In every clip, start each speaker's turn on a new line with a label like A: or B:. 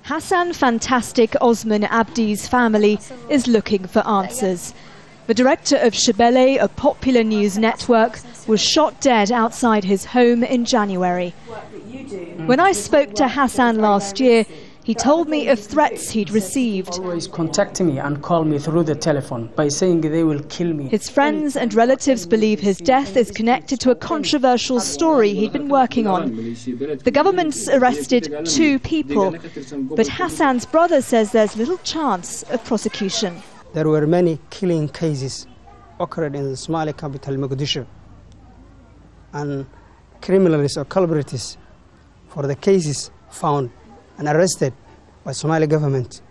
A: Hassan Fantastic Osman Abdi's family is looking for answers. The director of Shebele, a popular news network, was shot dead outside his home in January. When I spoke to Hassan last year, he told me of threats he'd received.
B: Always contact me and call me through the telephone by saying they will kill me.
A: His friends and relatives believe his death is connected to a controversial story he'd been working on. The government's arrested 2 people, but Hassan's brother says there's little chance of prosecution.
C: There were many killing cases occurred in the Somali capital, Mogadishu, and criminals or culprits for the cases found and arrested by Somali government,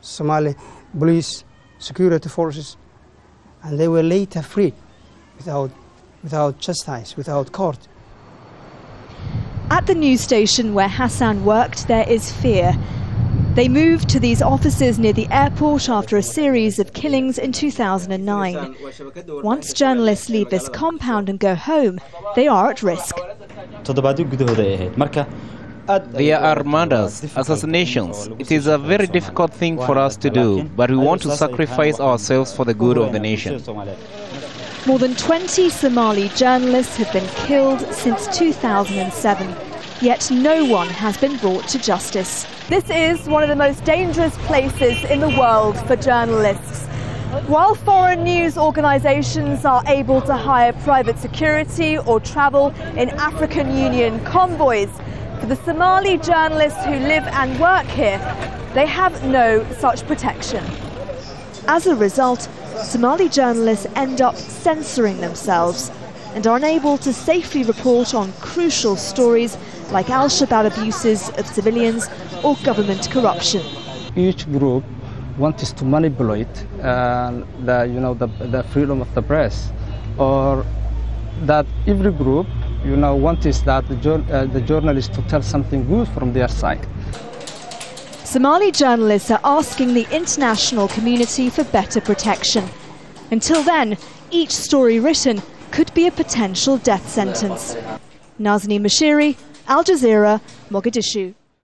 C: Somali police, security forces, and they were later freed without justice, without court.
A: At the news station where Hassan worked, there is fear. They moved to these offices near the airport after a series of killings in 2009. Once journalists leave this compound and go home, they are at risk.
D: There are murders, assassinations. It is a very difficult thing for us to do, but we want to sacrifice ourselves for the good of the nation.
A: More than 20 Somali journalists have been killed since 2007, yet no one has been brought to justice. This is one of the most dangerous places in the world for journalists. While foreign news organisations are able to hire private security or travel in African Union convoys, for the Somali journalists who live and work here, they have no such protection. As a result, Somali journalists end up censoring themselves and are unable to safely report on crucial stories like Al-Shabaab abuses of civilians or government corruption.
E: Each group wants to manipulate the freedom of the press, or that every group wants that the journalist to tell something good from their side.
A: Somali journalists are asking the international community for better protection. Until then, each story written could be a potential death sentence. Nazanine, Moshiri, Al Jazeera, Mogadishu.